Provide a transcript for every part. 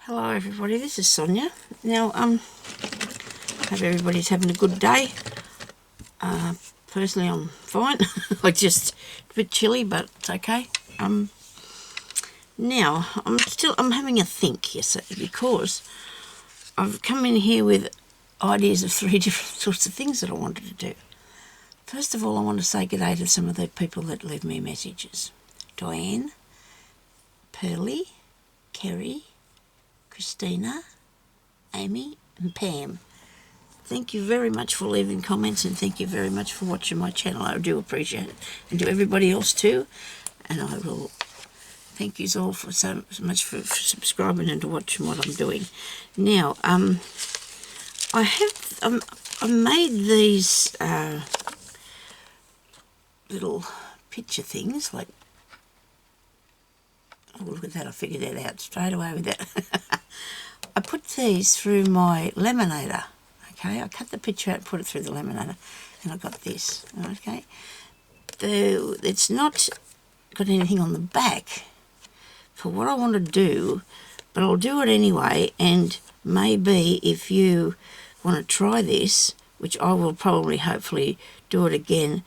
Hello everybody, this is Sonia. Now, hope everybody's having a good day. Personally, I'm fine. I just a bit chilly, but it's okay. Now I'm having a think, you see, because I've come in here with ideas of 3 different sorts of things that I wanted to do. First of all, I want to say good day to some of the people that leave me messages. Diane, Pearly, Kerry, Christina, Amy and Pam. Thank you very much for leaving comments, and thank you very much for watching my channel. I do appreciate it. And to everybody else too. And I will thank you all for so much for subscribing and to watching what I'm doing. Now, I made these little picture things, like, oh, look at that, I figured that out straight away with that. I put these through my laminator, okay? I cut the picture out and put it through the laminator, and I got this, okay? It's not got anything on the back for what I want to do, but I'll do it anyway, and maybe if you want to try this, which I will probably hopefully do it again,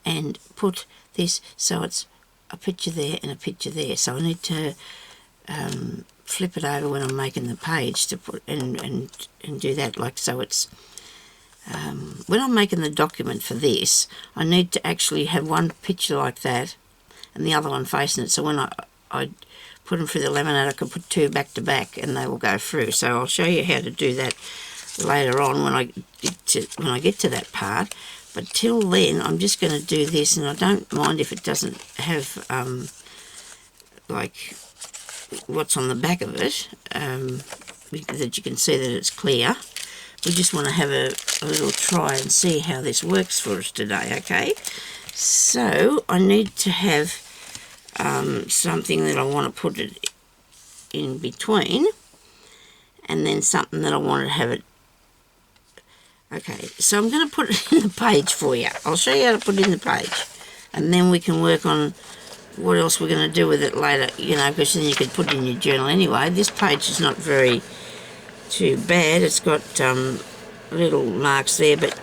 and put this so it's a picture there and a picture there. So I need to flip it over when I'm making the page to put and do that, like, so it's when I'm making the document for this, I need to actually have one picture like that and the other one facing it, so when I put them through the laminator, I can put 2 back to back and they will go through. So I'll show you how to do that later on when I get to that part. But till then, I'm just going to do this, and I don't mind if it doesn't have, like, what's on the back of it, that you can see that it's clear. We just want to have a little try and see how this works for us today, okay? So, I need to have something that I want to put it in between, and then something that I want to have it. Okay, so I'm going to put it in the page for you. I'll show you how to put it in the page. And then we can work on what else we're going to do with it later, you know, because then you can put it in your journal anyway. This page is not very too bad. It's got little marks there, but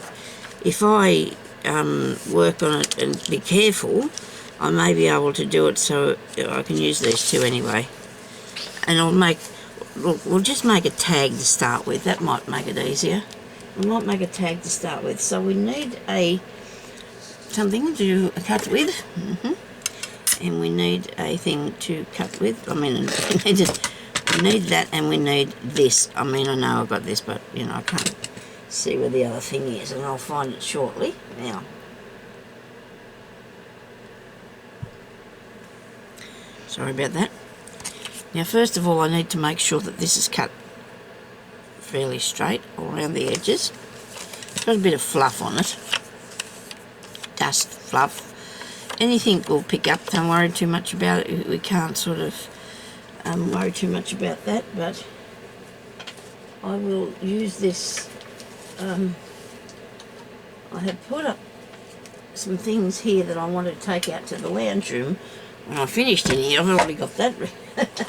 if I work on it and be careful, I may be able to do it so I can use these 2 anyway. And we'll just make a tag to start with. That might make it easier. We might make a tag to start with. So we need something to cut with, and we need a thing to cut with. I mean, we need that, and we need this. I mean, I know I've got this, but you know, I can't see where the other thing is, and I'll find it shortly. Now, sorry about that. Now, first of all, I need to make sure that this is cut fairly straight all around the edges. It's got a bit of fluff on it, dust, fluff. Anything will pick up, don't worry too much about it. We can't sort of worry too much about that, but I will use this. I have put up some things here that I want to take out to the lounge room when I finished in here. I've already got that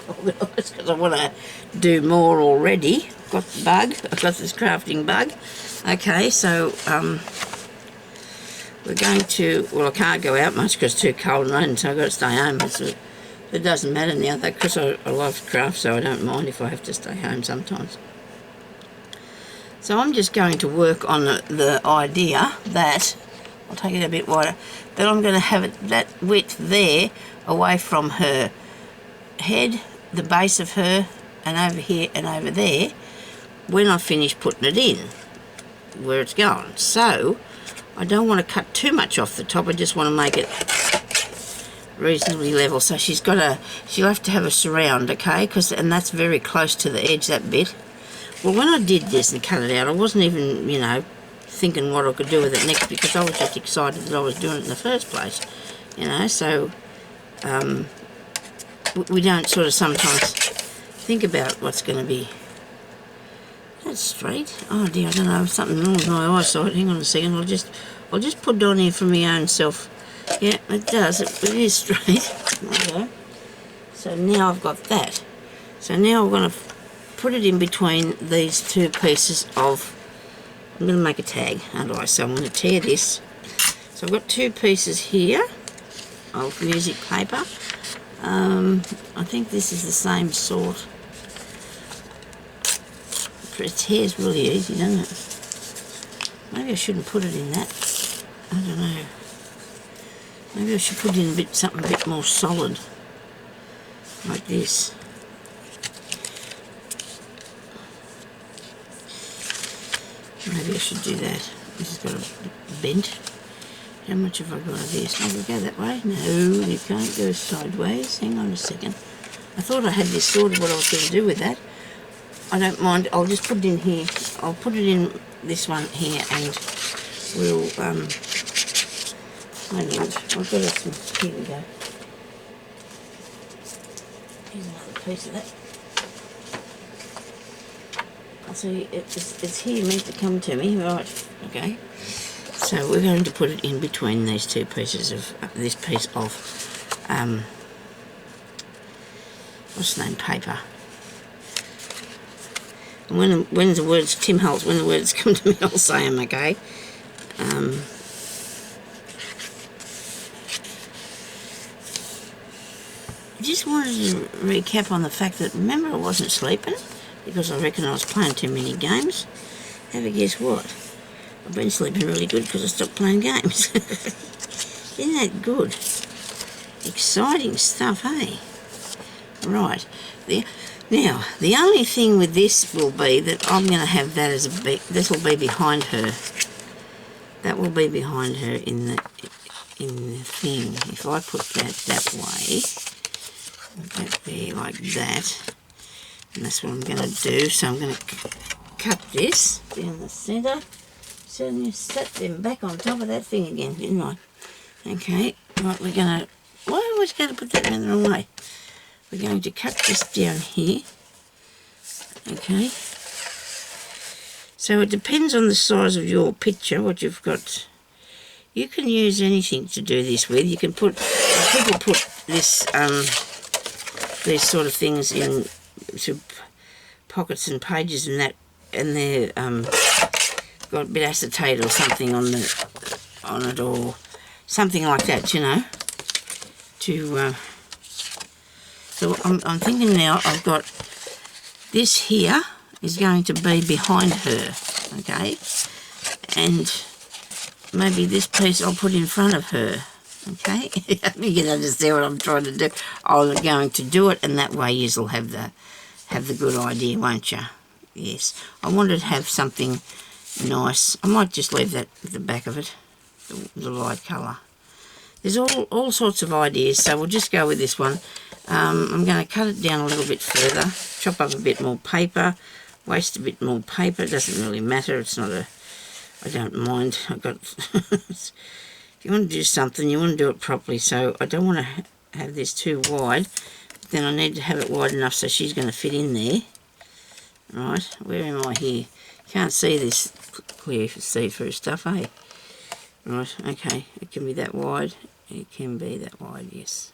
organised because I want to do more already. Got the bug. I've got this crafting bug. Okay, so we're going to, well, I can't go out much because it's too cold and raining, so I've got to stay home. It doesn't matter now, though, because I love to craft, so I don't mind if I have to stay home sometimes. So I'm just going to work on the idea that, I'll take it a bit wider, that I'm going to have it that width there away from her head, the base of her, and over here and over there, when I finish putting it in, where it's going. So, I don't want to cut too much off the top, I just want to make it reasonably level. So she'll have to have a surround, okay, and that's very close to the edge, that bit. Well, when I did this and cut it out, I wasn't even, you know, thinking what I could do with it next, because I was just excited that I was doing it in the first place, you know. So we don't sort of sometimes think about what's going to be. That's straight. Oh dear, I don't know, something wrong with my eyesight. Hang on a second, I'll just put it on here for my own self. Yeah, it does, it is straight. Okay. So now I've got that. So now I'm going to put it in between these two pieces of, I'm going to make a tag, aren't I? So I'm going to tear this. So I've got two pieces here of music paper. I think this is the same sort. It tears really easy, doesn't it? Maybe I shouldn't put it in that. I don't know. Maybe I should put in something a bit more solid, like this. Maybe I should do that. This has got a bent. How much have I got of this? Maybe we go that way? No, you can't go sideways. Hang on a second. I thought I had this sorted, what I was going to do with that. I don't mind. I'll just put it in here. I'll put it in this one here, and we'll hang on. I've got some. Here we go. Here's another piece of that. I see it's here meant to come to me, right? Okay. So we're going to put it in between these two pieces of this piece of what's the name, paper. And when the words Tim Holtz, when the words come to me, I'll say them. Okay. I just wanted to recap on the fact that, remember, I wasn't sleeping because I reckon I was playing too many games. Have a guess what? I've been sleeping really good because I stopped playing games. Isn't that good? Exciting stuff, hey? Right. Now, the only thing with this will be that I'm going to have that as a this will be behind her. That will be behind her in the thing. If I put that way, that there like that, and that's what I'm going to do. So I'm going to cut this down the centre. So you set them back on top of that thing again, didn't I? Okay, right, we're going to... Why was I going to put that in the wrong way? We're going to cut this down here. Okay. So it depends on the size of your picture, what you've got. You can use anything to do this with. You can put... People put this, these sort of things in to pockets and pages and that, and they're... got a bit of acetate or something on it, or something like that, you know. So I'm thinking now I've got this here is going to be behind her, okay, and maybe this piece I'll put in front of her, okay. You can understand what I'm trying to do. I'm going to do it, and that way you'll have the good idea, won't you? Yes, I wanted to have something nice. I might just leave that at the back of it, the light colour. There's all sorts of ideas, so we'll just go with this one. I'm going to cut it down a little bit further, chop up a bit more paper, waste a bit more paper. It doesn't really matter. It's not a... I don't mind. I've got... If you want to do something, you want to do it properly, so I don't want to have this too wide. But then I need to have it wide enough so she's going to fit in there. Right, where am I here? Can't see this clear see-through stuff, eh? Right, okay, it can be that wide. It can be that wide, yes.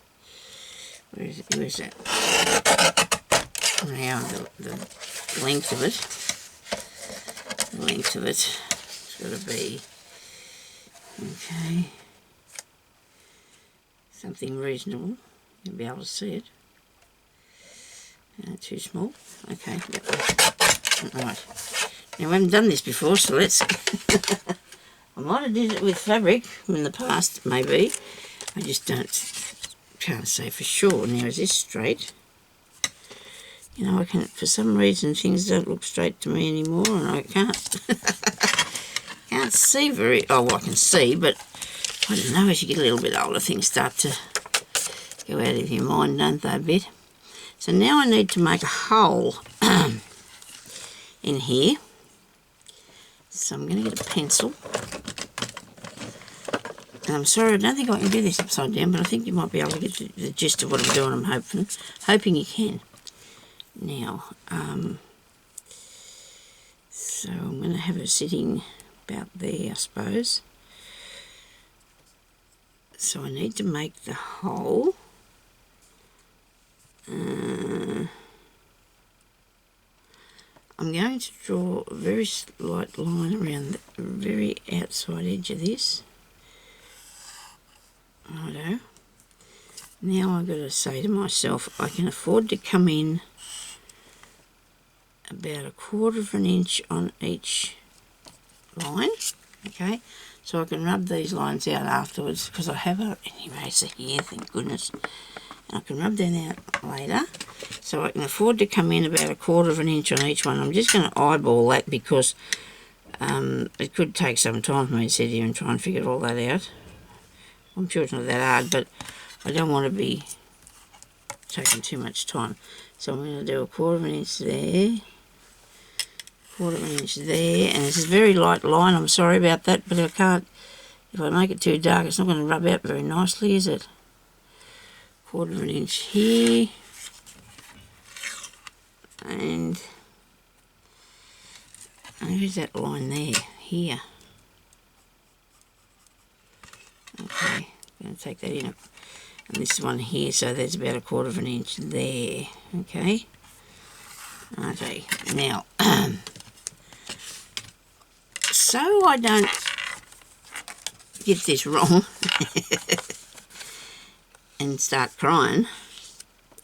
Where is it? Where's that? Now, the length of it. The length of it. It's got to be, okay, something reasonable. You'll be able to see it. Too small. Okay, right. Now, we haven't done this before, so let's... I might have did it with fabric in the past, maybe. I just can't say for sure. Now, is this straight? You know, I can't, for some reason, things don't look straight to me anymore, and I can't see very... Oh, well, I can see, but I don't know, as you get a little bit older, things start to go out of your mind, don't they, a bit? So now I need to make a hole in here. So I'm going to get a pencil. And I'm sorry, I don't think I can do this upside down, but I think you might be able to get the gist of what I'm doing, I'm hoping you can. Now, so I'm going to have her sitting about there, I suppose. So I need to make the hole. I'm going to draw a very slight line around the very outside edge of this. Righto. Now I've got to say to myself, I can afford to come in about 1/4 of an inch on each line, okay? So I can rub these lines out afterwards, because I have an eraser here, thank goodness. I can rub them out later. So I can afford to come in about 1/4 of an inch on each one. I'm just going to eyeball that because it could take some time for me to sit here and try and figure all that out. I'm sure it's not that hard, but I don't want to be taking too much time. So I'm going to do 1/4 of an inch there, 1/4 of an inch there, and it's a very light line. I'm sorry about that, but I can't. If I make it too dark, it's not going to rub out very nicely, is it? 1/4 of an inch here, and where's that line there? Here. Okay, I'm going to take that in, and this one here, so there's about 1/4 of an inch there. Okay. Okay. Now, so I don't get this wrong and start crying,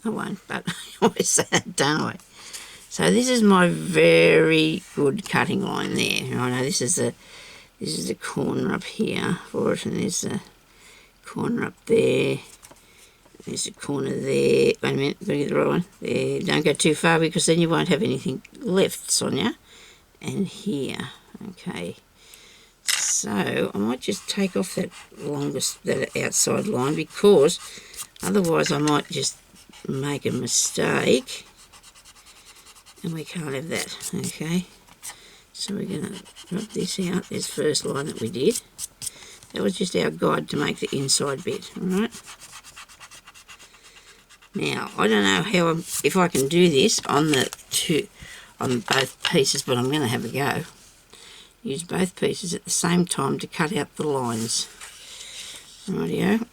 I won't, but I always say that, don't I? So this is my very good cutting line there. I know this is the corner up here for it, and there's the corner up there. There's a corner there. Wait a minute, gotta get the right one. There. Don't go too far because then you won't have anything left, Sonia. And here, okay. So I might just take off that that outside line, because otherwise I might just make a mistake, and we can't have that. Okay. So we're gonna rub this out. This first line that we did. That was just our guide to make the inside bit. All right. Now, I don't know if I can do this on both pieces, but I'm going to have a go. Use both pieces at the same time to cut out the lines. Rightio.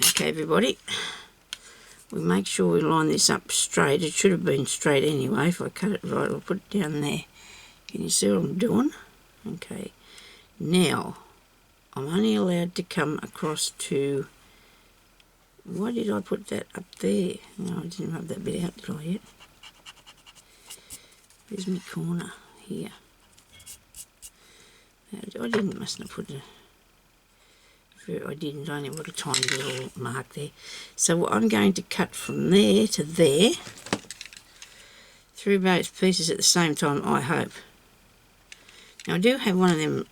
Okay, everybody. We make sure we line this up straight. It should have been straight anyway. If I cut it right, I'll put it down there. Can you see what I'm doing? Okay. Now, I'm only allowed to come across to... Why did I put that up there? No, I didn't rub that bit out, did I yet? There's my corner here. Mustn't have put it. I didn't, I only put a tiny little mark there. So I'm going to cut from there to there, through both pieces at the same time, I hope. Now I do have one of them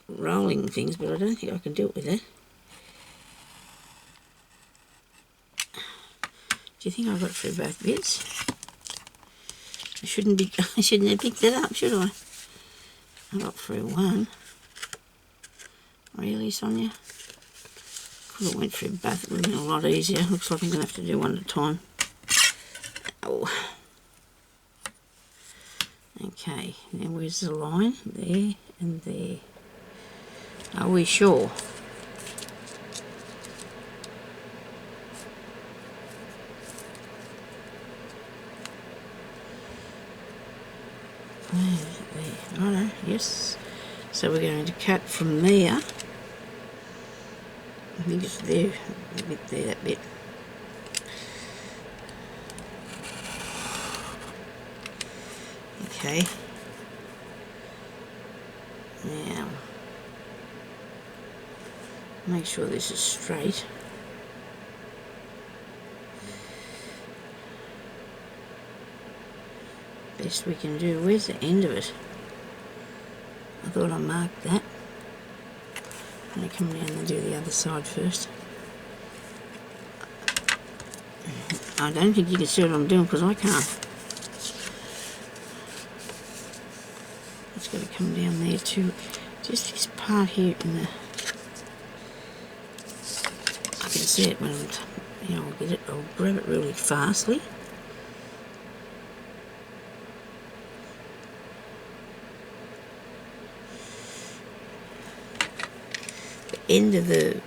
rolling things, but I don't think I can do it with that. Do you think I got through both bits? I shouldn't have picked it up, should I? I got through one. Really, Sonia? Could have went through both. It would have been a lot easier. Looks like I'm going to have to do one at a time. Oh. Okay, now where's the line? There and there. Are we sure? There. Righto, yes. So we're going to cut from there. I think it's there, a bit there, that bit. Okay. Now, make sure this is straight. Best we can do. Where's the end of it? I thought I marked that. I'm going to come down and do the other side first. I don't think you can see what I'm doing because I can't. It's got to come down there too. Just this part here in the... I can see it when I'm... I'll get it. I'll grab it really fastly. End of the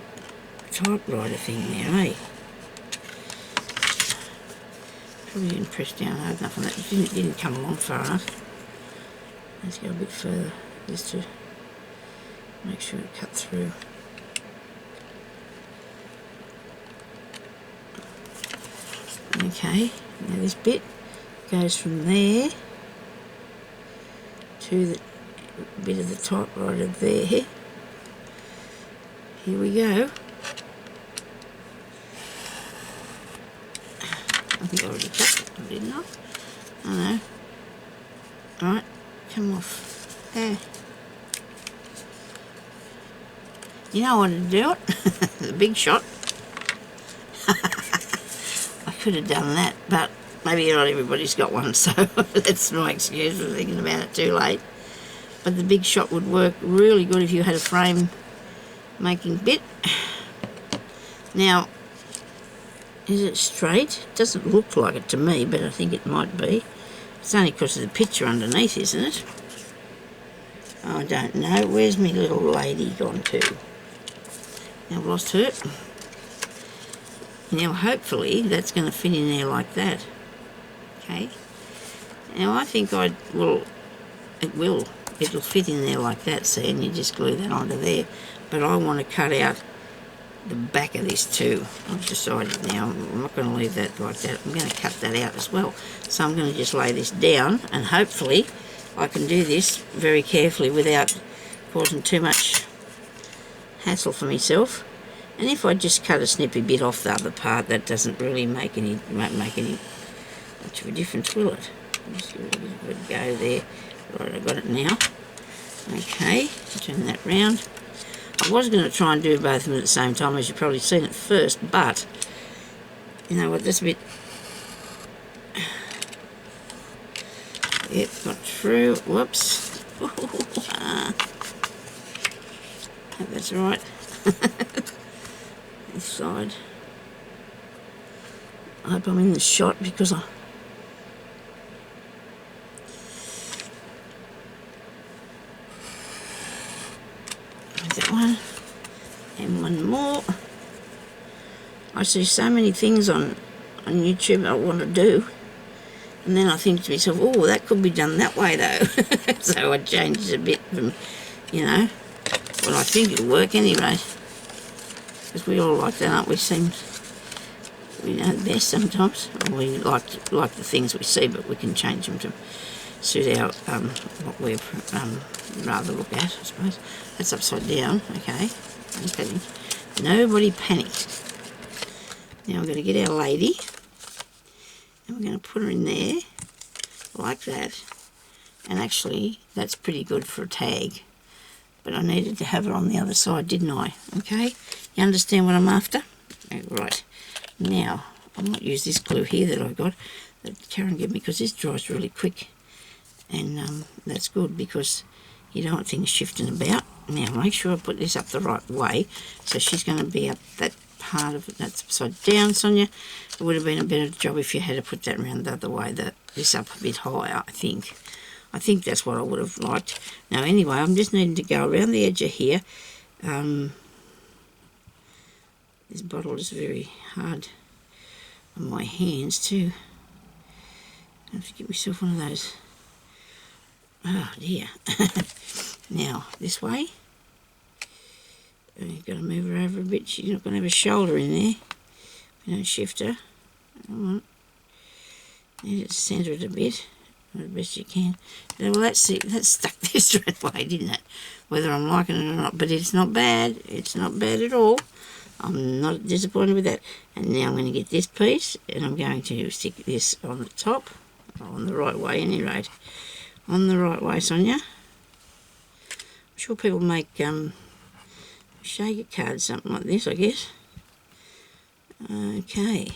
typewriter thing there, eh? Probably didn't press down hard enough on that. It didn't come along far enough. Let's go a bit further just to make sure it cut through. Okay, now this bit goes from there to the bit of the top right of there. Here we go. I think I already cut it, didn't I? I know. Alright, come off. There. You know what to do it? The big shot. I could have done that, but maybe not everybody's got one, so that's my excuse for thinking about it too late. But the big shot would work really good if you had a frame making bit. Now, is it straight? It doesn't look like it to me, but I think it might be. It's only because of the picture underneath, isn't it? Oh, I don't know. Where's my little lady gone to? Now, I've lost her. Now, hopefully, that's going to fit in there like that. Okay. Now, I think it will. It'll fit in there like that, see, and you just glue that onto there. But I want to cut out the back of this too. I've decided now I'm not going to leave that like that. I'm going to cut that out as well. So I'm going to just lay this down, and hopefully I can do this very carefully without causing too much hassle for myself. And if I just cut a snippy bit off the other part, that doesn't really won't make any much of a difference, will it? Just give it a bit of a go there. Right, I've got it now. Okay, turn that round. I was going to try and do both of them at the same time, as you've probably seen at first, but you know what, that's a bit... Yep, got through. Whoops. Hope that's right. This side. I hope I'm in the shot because I... That one. And one more. I see so many things on YouTube I want to do. And then I think to myself, oh, that could be done that way though. So I change it a bit from, you know, well, I think it'll work anyway. Because we all like that, aren't we? We know the best sometimes. We like the things we see, but we can change them to suit our, what we'd rather look at, I suppose. That's upside down, okay. Nobody panic. Now we're going to get our lady, and we're going to put her in there, like that. And actually, that's pretty good for a tag. But I needed to have her on the other side, didn't I? Okay, you understand what I'm after? Right, now, I might use this glue here that I got, that Karen gave me, because this dries really quick. And that's good, because you don't want things shifting about. Now, make sure I put this up the right way. So she's going to be up that part of it. That's upside down, Sonia. It would have been a better job if you had to put that around the other way, this up a bit higher, I think. I think that's what I would have liked. Now, anyway, I'm just needing to go around the edge of here. This bottle is very hard on my hands, too. I have to get myself one of those. Oh, dear. Now, this way. And you've got to move her over a bit. She's not going to have a shoulder in there. We don't shift her. Need to centre it a bit. The best you can. Well, that's it. That stuck there straight away, didn't it? Whether I'm liking it or not. But it's not bad. It's not bad at all. I'm not disappointed with that. And now I'm going to get this piece, and I'm going to stick this on the top. On the right way, any rate. On the right way, Sonia. I'm sure people make shaker cards, something like this, I guess. Okay.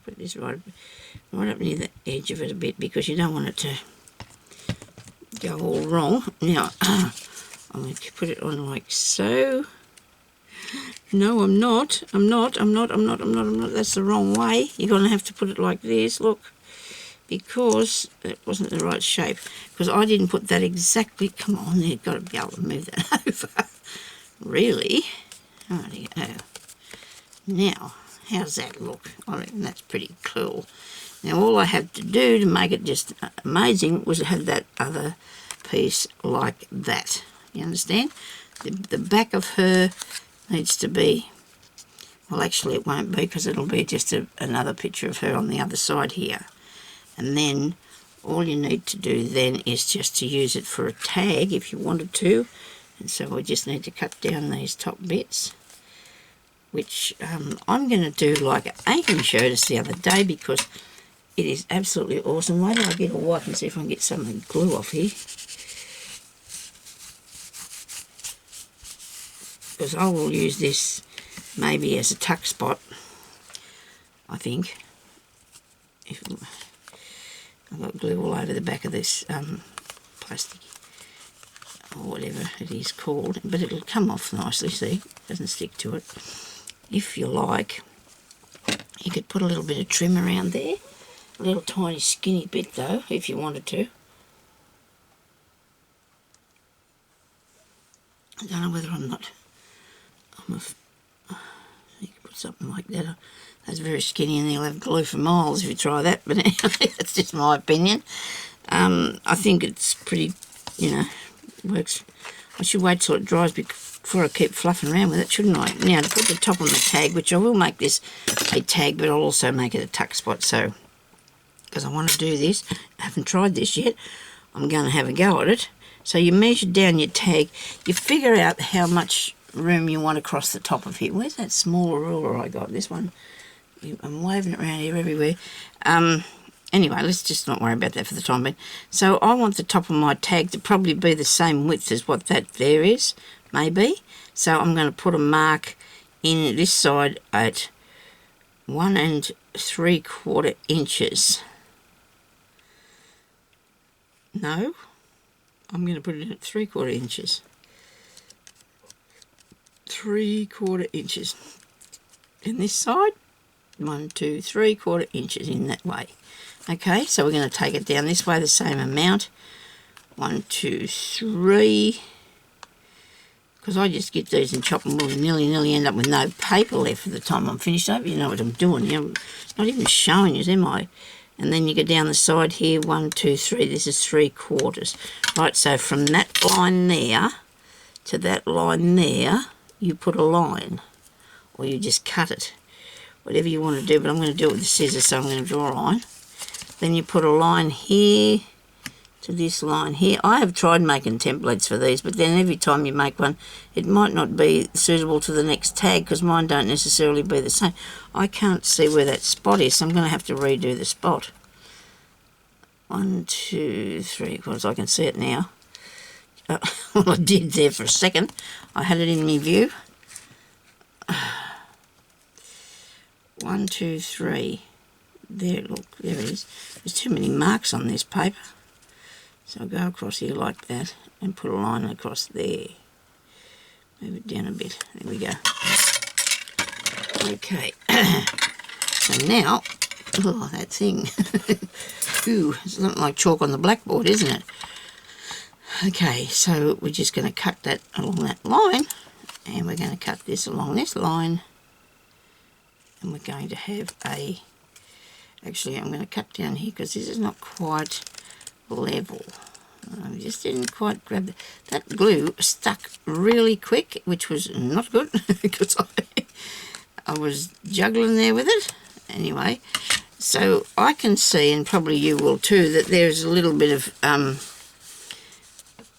Put this right up near the edge of it a bit, because you don't want it to go all wrong. Now, I'm going to put it on like so. No, I'm not. I'm not. That's the wrong way. You're going to have to put it like this, look. Because it wasn't the right shape. Because I didn't put that exactly. Come on, you've got to be able to move that over. Really? Oh, dear. Now, how's that look? I reckon that's pretty cool. Now all I had to do to make it just amazing was have that other piece like that. You understand? The back of her needs to be, well actually it won't be because it'll be just another picture of her on the other side here. And then all you need to do then is just to use it for a tag if you wanted to. And so we just need to cut down these top bits, which I'm going to do like Aiken showed us the other day because it is absolutely awesome. Wait till I get a wipe and see if I can get some of the glue off here. Because I will use this maybe as a tuck spot, I think. I've got glue all over the back of this plastic, or whatever it is called, but it'll come off nicely, see, it doesn't stick to it. If you like, you could put a little bit of trim around there, a little tiny skinny bit though, if you wanted to. I don't know whether you could put something like that. That's very skinny and you'll have glue for miles if you try that, but anyway, that's just my opinion. I think it's pretty, works. I should wait till it dries before I keep fluffing around with it, shouldn't I? Now, to put the top on the tag, which I will make this a tag, but I'll also make it a tuck spot, so, because I want to do this, I haven't tried this yet, I'm going to have a go at it. So you measure down your tag, you figure out how much room you want across the top of here. Where's that smaller ruler I got? This one, I'm waving it around here everywhere. Anyway, let's just not worry about that for the time being. So I want the top of my tag to probably be the same width as what that there is, maybe. So I'm going to put a mark in this side at 1 3/4 inches. No, I'm going to put it in at 3/4 inches. 3/4 inches. In this side, 1 2 3/4 inches in that way. Okay, so we're going to take it down this way the same amount. 1 2 3. Because I just get these and chop them and nearly end up with no paper left for the time I'm finished. I hope you know what I'm doing. I'm not even showing you, am I? And then you go down the side here, 1 2 3. This is 3/4. Right, so from that line there to that line there, you put a line, or you just cut it. Whatever you want to do, but I'm going to do it with the scissors, so I'm going to draw a line. Then you put a line here to this line here. I have tried making templates for these, but then every time you make one, it might not be suitable to the next tag because mine don't necessarily be the same. I can't see where that spot is, so I'm going to have to redo the spot. 1 2 3/4. I can see it now. Well, I did there for a second. I had it in my view. 1 2 3. There, look, there it is. There's too many marks on this paper. So I'll go across here like that and put a line across there. Move it down a bit. There we go. Okay. So now, oh, that thing. Ooh, it's something like chalk on the blackboard, isn't it? Okay, so we're just going to cut that along that line. And we're going to cut this along this line. And we're going to have a... Actually, I'm going to cut down here because this is not quite level. I just didn't quite grab that glue stuck really quick, which was not good because I was juggling there with it. Anyway, so I can see, and probably you will too, that there's a little bit of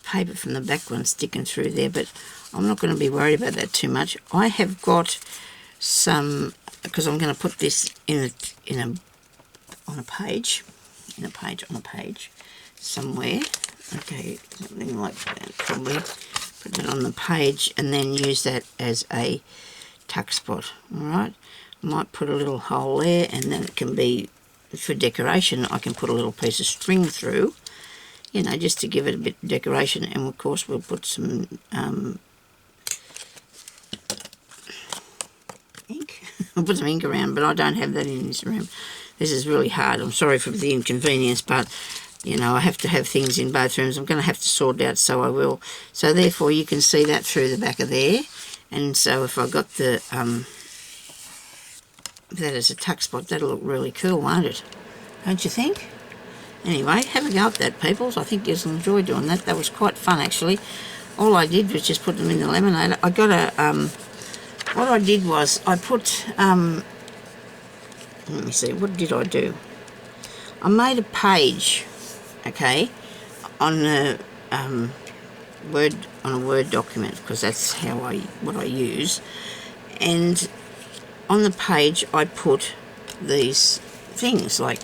paper from the back one sticking through there, but I'm not going to be worried about that too much. I have got some, because I'm going to put this on a page somewhere. Okay, something like that. Probably put that on the page and then use that as a tuck spot. Alright, I might put a little hole there, and then it can be for decoration. I can put a little piece of string through, just to give it a bit of decoration. And of course we'll put some ink. I'll put some ink around, but I don't have that in this room. This is really hard. I'm sorry for the inconvenience, but I have to have things in both rooms. I'm going to have to sort it out, so I will. So therefore you can see that through the back of there. And so if I got that as a tuck spot, that'll look really cool, won't it? don't you think? Anyway, have a go at that, peoples. I think you'll enjoy doing that. That was quite fun, actually. All I did was just put them in the laminator. I got a, what I did was I put, let me see, what did I do? I made a page, okay, on a Word document, because that's what I use. And on the page I put these things, like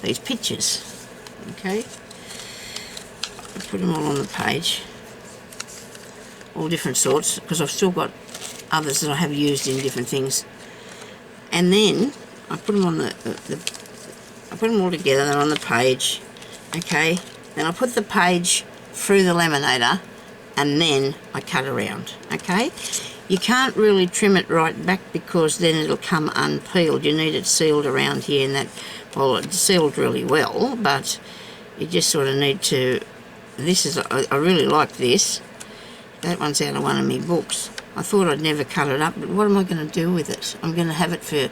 these pictures. Okay, I put them all on the page, all different sorts, because I've still got others that I have used in different things. And then I put them on I put them all together. They're on the page. Okay, then I put the page through the laminator, and then I cut around. Okay, you can't really trim it right back because then it'll come unpeeled. You need it sealed around here, and that, well, it's sealed really well, but you just sort of need to, this is, I really like this. That one's out of one of my books. I thought I'd never cut it up, but what am I going to do with it? I'm going to have it for a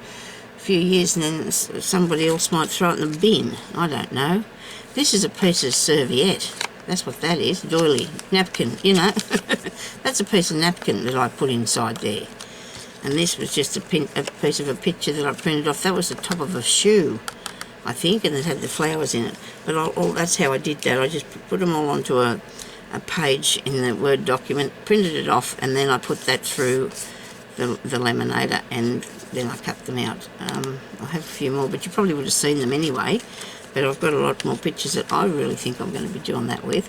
few years, and then somebody else might throw it in the bin. I don't know. This is a piece of serviette. That's what that is, doily, napkin, you know. That's a piece of napkin that I put inside there. And this was just a piece of a picture that I printed off. That was the top of a shoe, I think, and it had the flowers in it. But that's how I did that. I just put them all onto a page in the Word document, printed it off, and then I put that through the laminator, and then I cut them out. I have a few more, but you probably would have seen them anyway. But I've got a lot more pictures that I really think I'm going to be doing that with.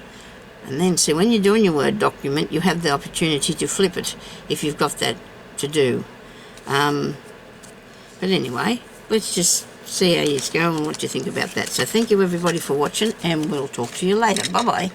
And then, see, when you're doing your Word document, you have the opportunity to flip it if you've got that to do. But anyway, let's just see how you go and what you think about that. So thank you everybody for watching, and we'll talk to you later. Bye-bye.